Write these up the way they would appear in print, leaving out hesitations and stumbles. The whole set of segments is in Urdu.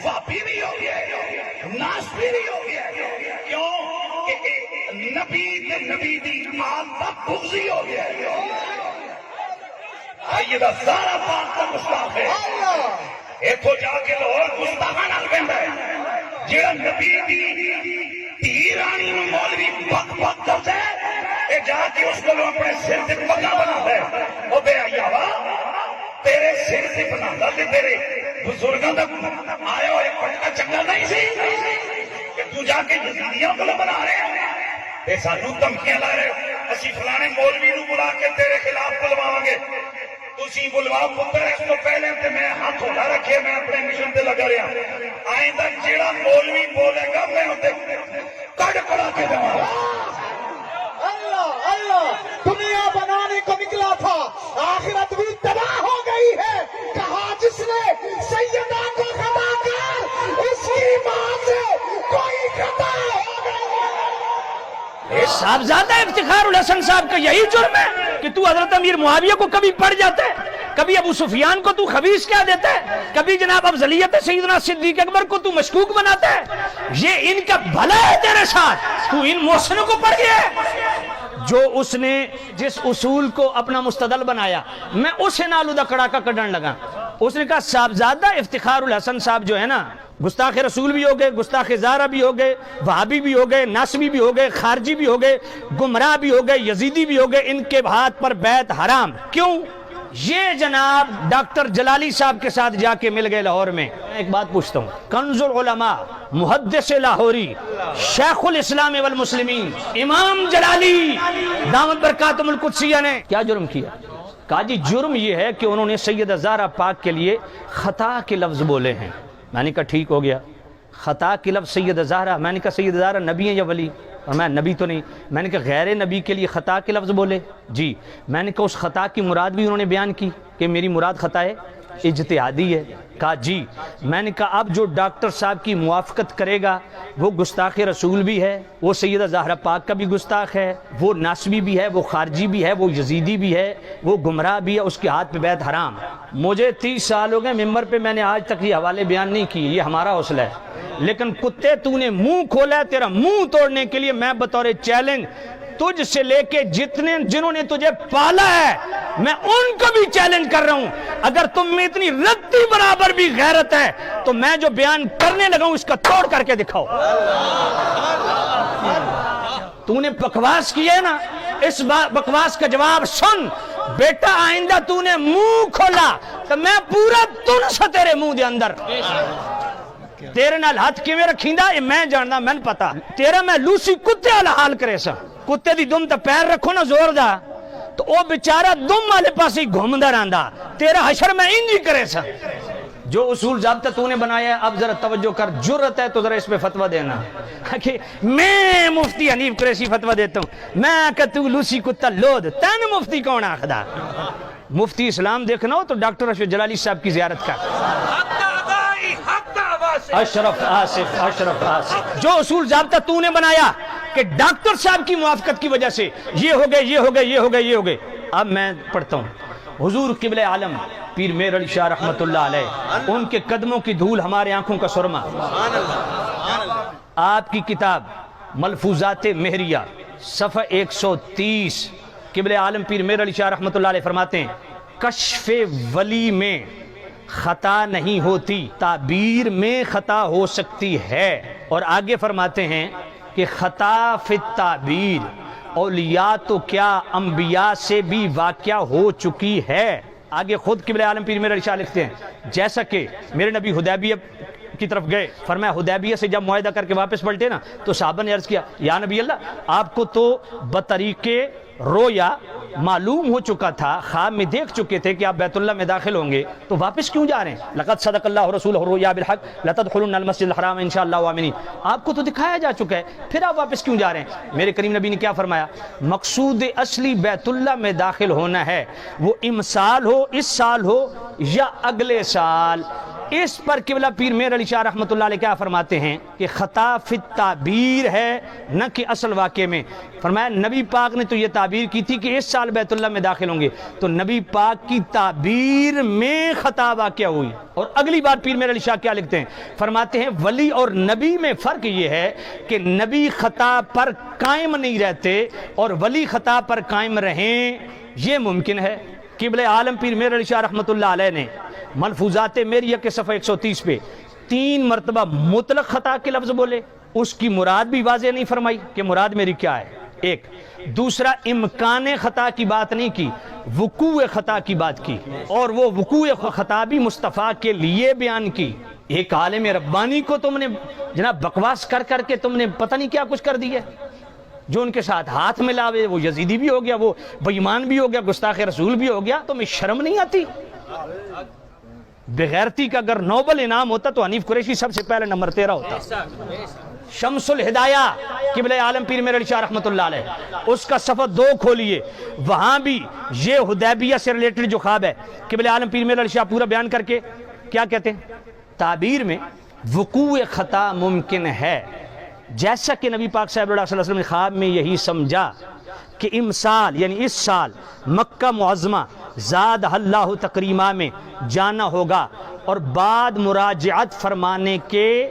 واپی بھی ہو گئے، ناسبی بھی ہو گئے، کیوں کہ نبی دی آل دا بغضی ہو گیا۔ یہ دا سارا پاک کا گستاخ ہے، ایتھوں جا کے لاہور گستاخاں نال کہندا ہے جیڑا نبی دی رانی نو مولوی بک بک کردا ہے، اے جا کے اس کو اپنے سر تے پگا بناتا ہے۔ او بے حیاوا، تیرے سر تے بناتا تے تیرے بزرگاں دا آیا ہوئے پٹا چنگا نہیں سی کہ تو جا کے یزیدیاں کو بنا رہے ہیں تے سانو دھمکیاں لا رہے ہو، اسی فلانے مولوی نو بلا کے تیرے خلاف بلواواں گے، تسی بلواؤ پتر، اس کو پہلے تے میں ہاتھ اٹھا رکھے، میں اپنے مشن تے لگا رہا، آئندہ جیڑا مولوی بولے گا میں اسے کٹ کڑا کے دوں گا۔ اللہ دنیا بنانے کو نکلا تھا، آخرت بھی تباہ ہو گئی ہے، کہا جس نے سیدہ کو خطا کر اس کی ماں سے کوئی خطا ہو گئی۔ صاحبزادہ افتخار الحسن صاحب کا یہی جرم ہے کہ تو حضرت امیر معاویہ کو کبھی پڑھ جاتا ہے، کبھی ابو سفیان کو تو خبیث کہہ دیتا ہے، کبھی جناب افضلیت سیدنا صدیق اکبر کو تو مشکوک بناتا ہے۔ یہ ان کا بھلا ہے تیرے ساتھ، تو ان محسنوں کو پڑھ گیا ہے۔ جو اس نے جس اصول کو اپنا مستدل بنایا، میں اسے نالو دا کڑاکا کڈن لگا۔ اس نے کہا صاحبزادہ افتخار الحسن صاحب جو ہے نا، گستاخ رسول بھی ہو گئے، گستاخ زہرا بھی ہو گئے، وہابی بھی ہو گئے، ناسبی بھی ہو گئے، خارجی بھی ہو گئے، گمراہ بھی ہو گئے، یزیدی بھی ہو گئے، ان کے ہاتھ پر بیعت حرام۔ کیوں؟ یہ جناب ڈاکٹر جلالی صاحب کے ساتھ جا کے مل گئے لاہور میں۔ ایک بات پوچھتا ہوں، کنز العلماء، محدث لاہوری، شیخ الاسلام والمسلمین، امام جلالی دامت برکاتہم القدسیہ نے کیا جرم کیا؟ کہا جی جرم یہ ہے کہ انہوں نے سیدہ زہرا پاک کے لیے خطا کے لفظ بولے ہیں۔ میں نے کہا ٹھیک ہو گیا، خطا کے لفظ سیدہ زہرا، میں نے کہا سیدہ زہرا نبی ہیں یا ولی؟ اور میں نبی تو نہیں۔ میں نے کہا غیر نبی کے لیے خطا کے لفظ بولے؟ جی۔ میں نے کہا اس خطا کی مراد بھی انہوں نے بیان کی کہ میری مراد خطا ہے اجتہادی ہے؟ کہا جی۔ میں نے کہا اب جو ڈاکٹر صاحب کی موافقت کرے گا وہ گستاخ رسول بھی ہے، وہ سیدہ زہرا پاک کا بھی گستاخ ہے، وہ ناسبی بھی ہے، وہ خارجی بھی ہے، وہ یزیدی بھی ہے، وہ گمراہ بھی ہے، اس کے ہاتھ پہ بیعت حرام۔ مجھے 30 سال ہو گئے ممبر پہ میں نے آج تک یہ حوالے بیان نہیں کی، یہ ہمارا حوصلہ ہے، لیکن کتے تو نے منہ کھولا ہے، تیرا منہ توڑنے کے لیے میں بطور چیلنج تجھ سے لے کے جنہوں نے تجھے پالا ہے میں ان کو بھی چیلنج کر رہا ہوں، اگر تم میں اتنی رتی برابر بھی غیرت ہے تو میں جو بیان کرنے لگا ہوں اس کا توڑ کر کے دکھاؤ۔ تو نے بکواس کی ہے نا، اس بکواس کا جواب سن بیٹا، آئندہ تو نے منہ کھولا تو میں پورا تن سا تیرے منہ دے اندر تیرے نال ہاتھ کیویں رکھیندا یہ میں جاندا، میں پتا تیرا میں لوسی کتے والا حال کرے سا، کتے دی دم تے پیر رکھو نا زور دا تو او بیچارہ دم والے پاس ہی گھومدا رہندا، تیرا حشر میں انج ہی کرے سا۔ جو اصول ضابطہ تو نے بنایا ہے اب ذرا توجہ کر، جرت ہے تو ذرا اس پہ فتویٰ دینا کہ میں مفتی حنیف قریشی فتویٰ دیتا ہوں، میں کہ تو لوسی کتا لود، تین مفتی کون آخدا؟ مفتی اسلام دیکھنا ہو تو ڈاکٹر اشرف جلالی صاحب کی زیارت کر۔ اشرف آصف جو اصول ضابطہ تو نے بنایا کہ ڈاکٹر صاحب کی موافقت کی وجہ سے یہ ہو گئے، یہ ہو گئے، یہ ہو گئے، یہ ہو گئے۔ اب میں پڑھتا ہوں، حضور قبلہ عالم پیر میر علی شاہ رحمت اللہ علیہ، ان کے قدموں کی دھول ہمارے آنکھوں کا سرما۔ آپ کی کتاب ملفوظات مہریہ صفحہ 130، قبلہ عالم پیر میر علی شاہ رحمت اللہ علیہ فرماتے ہیں کشف ولی میں خطا نہیں ہوتی، تعبیر میں خطا ہو سکتی ہے، اور آگے فرماتے ہیں کہ خطا فی التعبیر اولیاء تو کیا انبیاء سے بھی واقعہ ہو چکی ہے۔ آگے خود قبلہ عالم پیر میر علی شاہ لکھتے ہیں جیسا کہ میرے نبی حدیبیہ کی طرف گئے، فرمایا حدیبیہ سے جب معاہدہ کر کے واپس پلٹے نا تو صحابہ نے عرض کیا یا نبی اللہ آپ کو تو بطریق رویا معلوم ہو چکا تھا، خواب میں دیکھ چکے تھے کہ آپ بیت اللہ میں داخل ہوں گے، تو واپس کیوں جا رہے ہیں؟ لقد صدق اللہ رسولہ الرؤیا بالحق لتدخلن المسجد الحرام انشاءاللہ آمنین، آپ کو تو دکھایا جا چکا ہے، پھر آپ واپس کیوں جا رہے ہیں؟ میرے کریم نبی نے کیا فرمایا؟ مقصود اصلی بیت اللہ میں داخل ہونا ہے، وہ امسال ہو، اس سال ہو یا اگلے سال، اس پر قبلہ پیر میر علی شاہ رحمۃ اللہ علیہ کیا فرماتے ہیں کہ خطا فی التعبیر ہے نہ کہ اصل واقعے میں. فرمایا نبی پاک نے تو یہ تعبیر کی تھی کہ اس سال بیت اللہ میں داخل ہوں گے, تو نبی پاک کی تعبیر میں خطا واقع ہوئی. اور اگلی بار پیر میر علی شاہ کیا لکھتے ہیں, فرماتے ہیں ولی اور نبی میں فرق یہ ہے کہ نبی خطا پر قائم نہیں رہتے اور ولی خطا پر قائم رہیں, یہ ممکن ہے. قبلہ عالم پیر میر علی شاہ رحمۃ اللہ علیہ نے ملفوظات میریہ کے صفحہ 130 پہ 3 مرتبہ مطلق خطا کے لفظ بولے, اس کی مراد بھی واضح نہیں فرمائی کہ مراد میری کیا ہے. ایک دوسرا, امکان خطا کی بات نہیں کی, وقوع خطا کی بات کی, اور وہ وقوع خطا بھی مصطفیٰ کے لیے بیان کی. ایک عالم ربانی کو تم نے جناب بکواس کر کر کے تم نے پتہ نہیں کیا کچھ کر دیا, جو ان کے ساتھ ہاتھ ملاوے, وہ یزیدی بھی ہو گیا, وہ بے ایمان بھی ہو گیا, گستاخ رسول بھی ہو گیا. تمہیں شرم نہیں آتی؟ بغیرتی کا اگر نوبل انعام ہوتا تو حنیف قریشی سب سے پہلے نمبر 13 ہوتا. شمس الہدایہ قبلہ عالم پیر میر علی شاہ رحمۃ اللہ علیہ, اس کا صفحہ 2 کھولیے, وہاں بھی یہ حدیبیہ سے ریلیٹڈ جو خواب ہے قبلہ عالم پیر میر علی شاہ پورا بیان کر کے کیا کہتے ہیں, تعبیر میں وقوع خطا ممکن ہے, جیسا کہ نبی پاک صلی اللہ علیہ وسلم نے خواب میں یہی سمجھا کہ امسال یعنی اس سال مکہ معظمہ زاد اللہ تکریمہ میں جانا ہوگا, اور بعد مراجعت فرمانے کے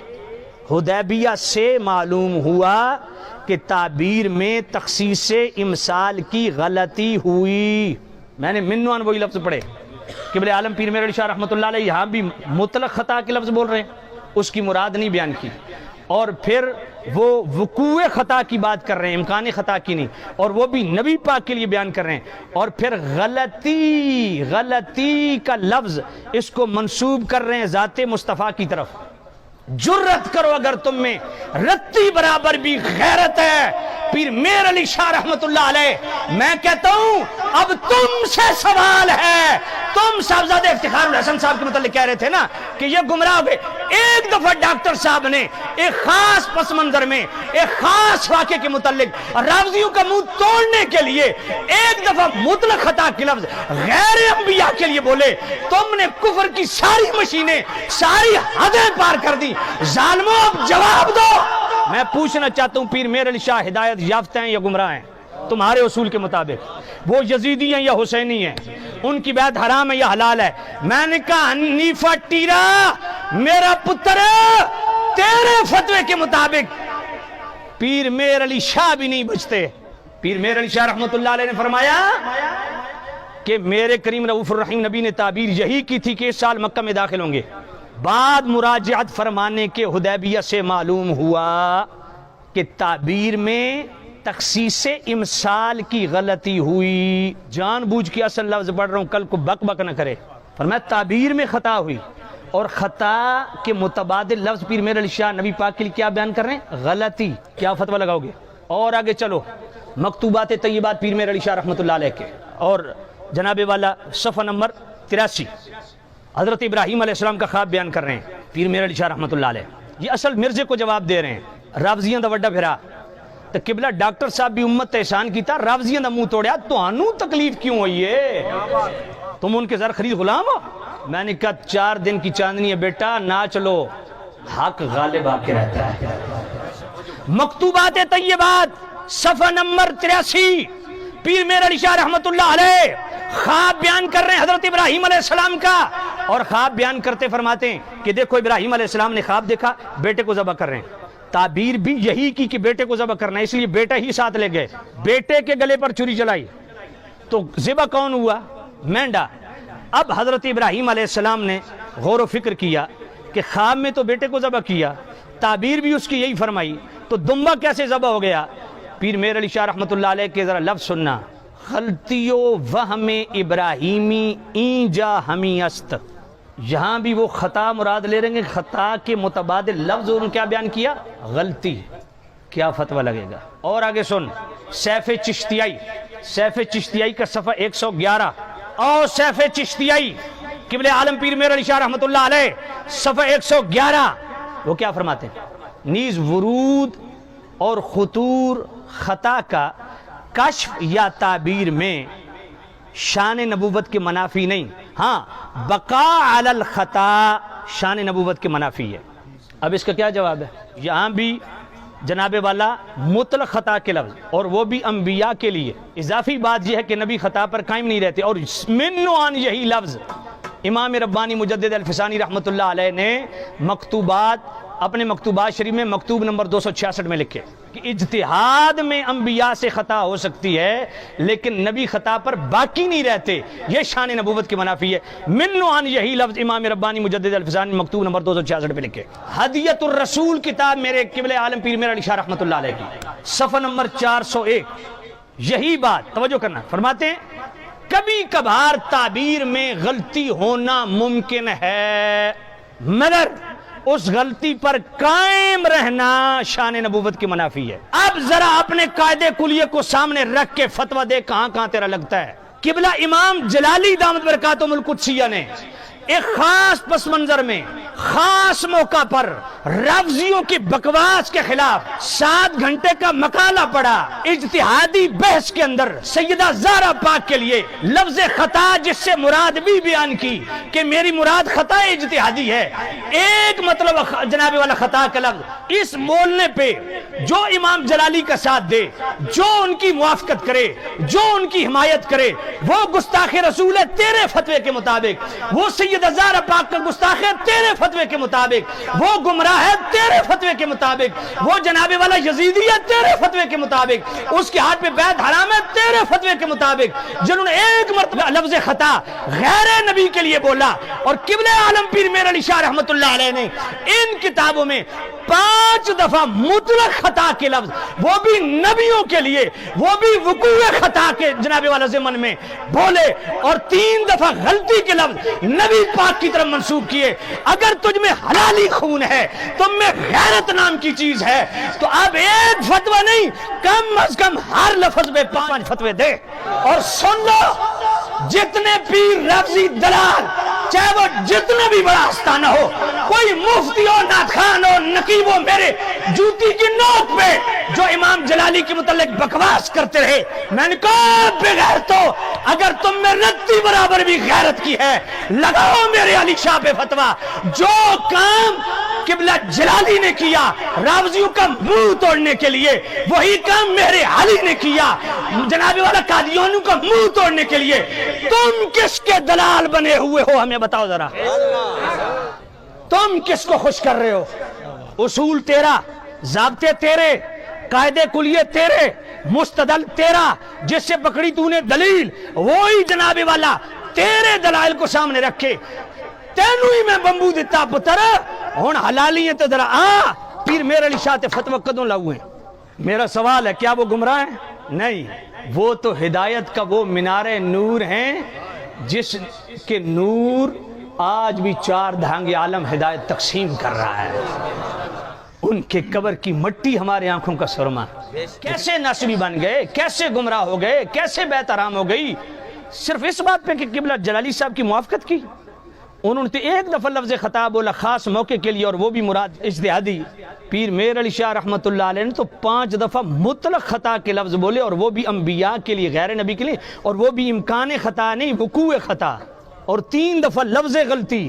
حدیبیہ سے معلوم ہوا کہ تعبیر میں تخصیص امسال کی غلطی ہوئی. میں نے منوان وہی لفظ پڑھے, قبلہ عالم پیر میر علی شاہ رحمۃ اللہ علیہ یہاں بھی مطلق خطا کے لفظ بول رہے ہیں, اس کی مراد نہیں بیان کی, اور پھر وہ وقوع خطا کی بات کر رہے ہیں, امکان خطا کی نہیں, اور وہ بھی نبی پاک کے لیے بیان کر رہے ہیں, اور پھر غلطی کا لفظ اس کو منسوب کر رہے ہیں ذات مصطفیٰ کی طرف. جرت کرو اگر تم میں رتی برابر بھی غیرت ہے پیر میر علی شاہ رحمت اللہ علیہ, میں کہتا ہوں اب تم سے سوال ہے. تم صاحبزادہ افتخار الحسن صاحب کے متعلق کہہ رہے تھے نا کہ یہ گمراہ ہو گئے. ایک دفعہ ڈاکٹر صاحب نے ایک خاص پس منظر میں ایک خاص واقعے کے متعلق راوزیوں کا منہ توڑنے کے لیے ایک دفعہ مطلق خطا کے لفظ غیر انبیاء کے لیے بولے, تم نے کفر کی ساری مشینیں ساری حدیں پار کر دی. ظالموں اب جواب دو. میں پوچھنا چاہتا ہوں پیر میر علی شاہ ہدایت یافتہ ہیں یا گمراہ ہیں تمہارے اصول کے مطابق؟ وہ یزیدی ہیں یا حسینی ہیں؟ ان کی بیعت حرام ہے یا حلال ہے؟ میں نے کہا حنیفہ ٹیرا میرا پتر تیرے فتوے کے مطابق پیر میر علی شاہ بھی نہیں بچتے. پیر میر علی شاہ رحمت اللہ علیہ نے فرمایا کہ میرے کریم رؤوف الرحیم نبی نے تعبیر یہی کی تھی کہ اس سال مکہ میں داخل ہوں گے, بعد مراجعت فرمانے کے حدیبیہ سے معلوم ہوا کہ تعبیر میں تخصیص امسال کی غلطی ہوئی. جان بوجھ کے اصل لفظ پڑھ رہا ہوں, کل کو بک بک نہ کرے. فرمایا تعبیر میں خطا ہوئی, اور خطا کے متبادل لفظ پیر میر علی شاہ نبی پاک کے لیے کیا بیان کر رہے ہیں؟ غلطی. کیا فتویٰ لگاؤ گے؟ اور آگے چلو, مکتوبات طیبات پیر میر علی شاہ رحمۃ اللہ علیہ کے, اور جناب والا صفحہ نمبر 83 حضرت ابراہیم علیہ السلام کا خواب بیان کر رہے ہیں پیر میر علی شاہ رحمۃ اللہ علیہ. یہ اصل مرزے کو جواب دے رہے ہیں. راوزیاں دا وڈا پھرا تو قبلہ ڈاکٹر صاحب بھی امت احسان کیتا, راوزیاں دا منہ توڑیا, تو انو تکلیف کیوں ہوئی ہے؟ تم ان کے زر خرید غلام ہو. میں نے کہا 4 دن کی چاندنی ہے بیٹا, نہ چلو, حق غالب آ کے رہتا ہے. مکتوبات طیبات صفحہ نمبر 83 پیر میر علی شاہ رحمت اللہ علیہ خواب بیان کر رہے ہیں حضرت ابراہیم علیہ السلام کا, اور خواب بیان کرتے فرماتے ہیں کہ دیکھو ابراہیم علیہ السلام نے خواب دیکھا بیٹے کو ذبح کر رہے ہیں. تعبیر بھی یہی کی کہ بیٹے کو ذبح کرنا ہے, اس لیے بیٹا ہی ساتھ لے گئے. بیٹے کے گلے پر چھری چلائی تو ذبح کون ہوا؟ مینڈا. اب حضرت ابراہیم علیہ السلام نے غور و فکر کیا کہ خواب میں تو بیٹے کو ذبح کیا, تعبیر بھی اس کی یہی فرمائی, تو دمبا کیسے ذبح ہو گیا؟ پیر میر علی شاہ رحمت اللہ علیہ کے ذرا لفظ سننا, غلطیو وہم ابراہیمی این جا ہمی است. یہاں بھی وہ خطا مراد لے رہے ہیں, خطا کے متبادل لفظ انہوں نے کیا بیان کیا؟ غلطی. کیا فتویٰ لگے گا؟ اور آگے سن, سیف چشتیائی کا صفحہ 111 اور سیف چشتیائی قبلہ عالم پیر میر علی شاہ رحمت اللہ علیہ صفحہ 111, وہ کیا فرماتے ہیں؟ نیز ورود اور خطور خطا کا کشف یا تعبیر میں شان نبوت کے منافی نہیں, ہاں بقا علی الخطا شان نبوت کے منافی ہے۔ اب اس کا کیا جواب ہے؟ یہاں بھی جناب والا مطلق خطا کے لفظ، اور وہ بھی انبیاء کے لیے۔ اضافی بات یہ ہے کہ نبی خطا پر قائم نہیں رہتے، اور من عن یہی لفظ امام ربانی مجدد الفسانی رحمۃ اللہ علیہ نے اپنے مکتوبات شریف میں مکتوب نمبر 266 میں لکھے کہ اجتہاد میں انبیاء سے خطا ہو سکتی ہے لیکن نبی خطا پر باقی نہیں رہتے، یہ شان نبوت کی منافی ہے۔ من عن یہی لفظ امام ربانی مجدد الفسانی مکتوب نمبر 266 پہ لکھے۔ ہدیۃ الرسول کتاب میرے قبلہ عالم پیر میرعلی شاہ رحمۃ اللہ علیہ کی، صفحہ نمبر 401، یہی بات توجہ کرنا، فرماتے ہیں کبھی کبھار تعبیر میں غلطی ہونا ممکن ہے مگر اس غلطی پر قائم رہنا شان نبوت کی منافی ہے۔ اب ذرا اپنے قاعدے کلیے کو سامنے رکھ کے فتویٰ دے کہاں کہاں تیرا لگتا ہے۔ قبلہ امام جلالی دامت برکاتہم القدسیہ نے ایک خاص پس منظر میں خاص موقع پر رافضیوں کی بکواس کے خلاف 7 گھنٹے کا مقالہ پڑھا، اجتہادی بحث کے اندر سیدہ زہرا پاک کے لیے لفظ خطا جس سے مراد بھی بیان کی کہ میری مراد خطا اجتہادی ہے، ایک مطلب جناب والا خطا کا لفظ، اس بولنے پہ جو امام جلالی کا ساتھ دے، جو ان کی موافقت کرے، جو ان کی حمایت کرے، وہ گستاخ رسول ہے تیرے فتوے کے مطابق، وہ سیدہ زہرا پاک کا گستاخ ہے تیرے فتوے کے مطابق، وہ گمراہ ہے تیرے فتوے کے مطابق، وہ جناب والا یزیدی ہے تیرے فتوے کے مطابق، اس کے ہاتھ پہ بیعت حرام ہے تیرے فتوے کے مطابق، جنہوں نے ایک مرتبہ لفظ خطا غیر نبی کے لیے بولا، اور قبلہ عالم پیر میرعلی شاہ رحمۃ اللہ علیہ نے ان کتابوں میں 5 دفعہ مطلق خطا کے لفظ، وہ بھی نبیوں کے لیے، وہ بھی وقوع خطا کے جناب والا ضمن میں بولے، اور 3 دفعہ غلطی کے لفظ نبی پاک کی طرف منسوب کیے۔ اگر تجھ میں حلالی خون ہے، تم میں غیرت نام کی چیز ہے، تو اب ایک فتویٰ نہیں، کم از کم ہر لفظ میں 5 فتوے دے۔ اور سن لو، جتنے پیر رافضی دلال، چاہے وہ جتنا بھی بڑا آستانہ ہو، کوئی مفتی ہو، ناتخان ہو، نقیب ہو، میرے جوتی کی نوک پہ جو امام جلالی کے متعلق بکواس کرتے رہے، میں نے کہا بغیر تو اگر تم میں رتی برابر بھی غیرت کی ہے، لگاؤ میرے علی شاہ پہ فتویٰ۔ جو کام قبلہ جلالی نے کیا رافضیوں کا منہ توڑنے کے لیے، وہی کام میرے علی نے کیا جناب والا قادیانیوں کا منہ توڑنے کے لیے۔ تم کس کے دلال بنے ہوئے ہو ہمیں بتاؤ ذرا، تم کس کو خوش کر رہے ہو؟ اصول تیرا، ضابطے تیرے، قاعدے کلیے تیرے، مستدل تیرا، جس سے پکڑی تو نے دلیل وہی جناب والا تیرے دلائل کو سامنے رکھے۔ تینوں ہی میں بمبو دیتا پتر، ہون حلالی ہے تو ذرا پیر میرعلی شاہ تے فتوہ کدوں لاؤ ہیں؟ میرا سوال ہے کیا وہ گمراہ ہیں؟ نہیں، وہ تو ہدایت کا وہ مینار نور ہیں جس کے نور آج بھی 4 دھانگے عالم ہدایت تقسیم کر رہا ہے۔ ان کے قبر کی مٹی ہمارے آنکھوں کا سرما۔ کیسے ناسبی بن گئے، کیسے گمراہ ہو گئے، کیسے بیعت حرام ہو گئی، صرف اس بات پہ کہ قبلہ جلالی صاحب کی موافقت کی۔ انہوں نے ایک دفعہ لفظ خطا بولا خاص موقع کے لیے، اور وہ بھی مراد اجتہادی۔ پیر میرعلی شاہ رحمۃ اللہ علیہ نے تو 5 دفعہ مطلق خطا کے لفظ بولے، اور وہ بھی انبیاء کے لیے، غیر نبی کے لیے، اور وہ بھی امکان خطا نہیں، وقوع خطا، اور 3 دفعہ لفظ غلطی۔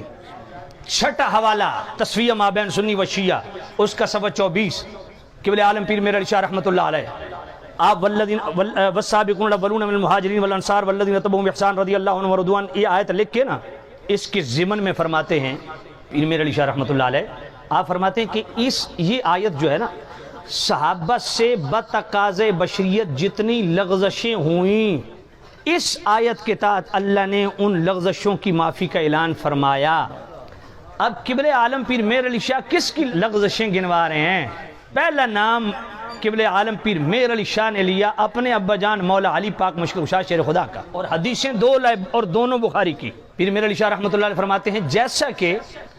6 حوالہ تصفیہ مابین سنی و شیعہ، اس کا صفحہ 24، قبلہ عالم پیر میرعلی شاہ رحمۃ اللہ علیہ۔ آپ والسابقون الاولون من المہاجرین والانصار والذین تبعوہم بإحسان رضی اللہ عنہم ورضوان، یہ آیت لکھ کے نا اس کے ضمن میں فرماتے ہیں پیر میرعلی شاہ رحمۃ اللہ علیہ، آپ فرماتے ہیں کہ یہ آیت جو ہے نا، صحابہ سے بتقاضے بشریت جتنی لغزشیں ہوئیں، اس آیت کے تحت اللہ نے ان لغزشوں کی معافی کا اعلان فرمایا۔ اب قبلہ عالم پیر میرعلی شاہ کس کی لغزشیں گنوا رہے ہیں؟ پہلا نام قبلہ عالم پیر میرعلی شاہ نے لیا اپنے ابا جان مولا علی پاک مشکل کشا شیر خدا کا، اور حدیثیں 2 لائے اور دونوں بخاری کی۔ پیر میرعلی شاہ رحمۃ اللہ علیہ فرماتے ہیں جیسا کہ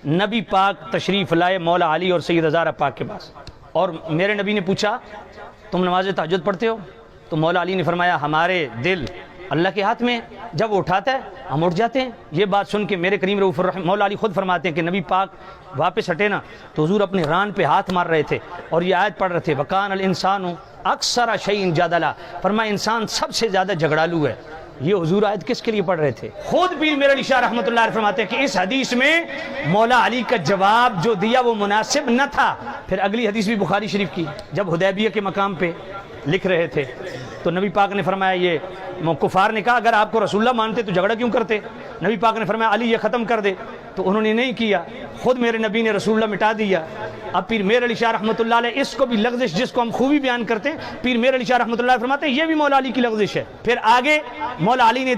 نبی پاک تشریف لائے مولا علی اور سیدہ زہرا پاک کے پاس، اور میرے نبی نے پوچھا تم نماز تہجد پڑھتے ہو؟ تو مولا علی نے فرمایا ہمارے دل اللہ کے ہاتھ میں، جب وہ اٹھاتا ہے ہم اٹھ جاتے ہیں۔ یہ بات سن کے میرے کریم رؤوف الرحیم مولا علی خود فرماتے ہیں کہ نبی پاک واپس ہٹے نا تو حضور اپنے ران پہ ہاتھ مار رہے تھے اور یہ آیت پڑھ رہے تھے وَكَانَ الْإِنسَانُ أَكْثَرَ شَيْءٍ جَدَلًا، فرمایا انسان سب سے زیادہ جھگڑالو ہے۔ یہ حضور آیت کس کے لیے پڑھ رہے تھے؟ خود پیر میر علی شاہ رحمۃ اللہ علیہ فرماتے ہیں کہ اس حدیث میں مولا علی کا جواب جو دیا وہ مناسب نہ تھا۔ پھر اگلی حدیث بھی بخاری شریف کی، جب حدیبیہ کے مقام پہ لکھ رہے تھے تو نبی پاک نے فرمایا، یہ کفار نے کہا اگر آپ کو رسول اللہ مانتے تو جھگڑا کیوں کرتے؟ نبی پاک نے فرمایا علی یہ ختم کر دے، تو انہوں نے نہیں کیا، خود میرے نبی نے رسول اللہ مٹا دیا۔ اب پیر میر علی شاہ رحمۃ اللہ علیہ اس کو بھی لغزش جس کو ہم خوبی بیان کرتے ہیں، پیر میر علی شاہ رحمۃ اللہ علیہ فرماتے ہیں یہ بھی مولا علی کی لغزش ہے۔ پھر آگے مولا علی نے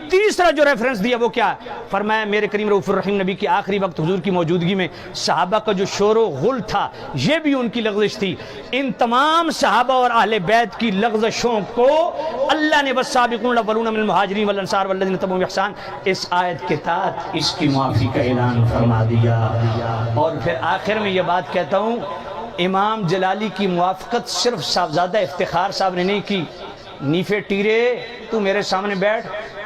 تیسرا جو ریفرنس دیا وہ کیا ہے؟ فرمایا میرے کریم رؤوف الرحیم نبی کی آخری وقت حضور کی موجودگی میں صحابہ کا جو شور و غل تھا یہ بھی ان کی لغزش تھی۔ ان تمام صحابہ اور اہل بیت کی لغزشوں کو اللہ نے والسابقون الاولون من المہاجرین والانصار والذین تبعوہم بإحسان اس آیت کے تحت اس کی معافی کا اعلان فرما دیا۔ اور پھر آخر میں یہ بات کہتا ہوں، امام جلالی کی موافقت صرف صاحبزادہ افتخار صاحب نے نہیں کی۔ نیفے ٹیرے تو میرے سامنے بیٹھ،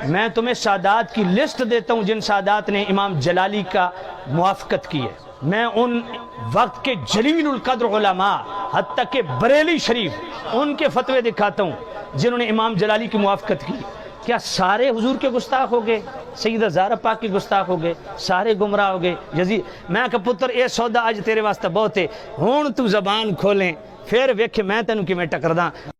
میں تمہیں سادات کی لسٹ دیتا ہوں جن سادات نے امام جلالی کا موافقت کی ہے۔ میں ان وقت کے جلیل القدر علماء حتیٰ کہ بریلی شریف ان کے فتوے دکھاتا ہوں جنہوں نے امام جلالی کی موافقت کی۔ کیا سارے حضور کے گستاخ ہو گئے؟ سیدہ زہرا پاک کے گستاخ ہو گئے؟ سارے گمراہ ہو گئے؟ یزید میں کہ پتر اے سودا اج تیرے واسطے بہت ہے، ہون تو زبان کھولیں پھر ویکھے میں تینوں کیویں ٹکرداں۔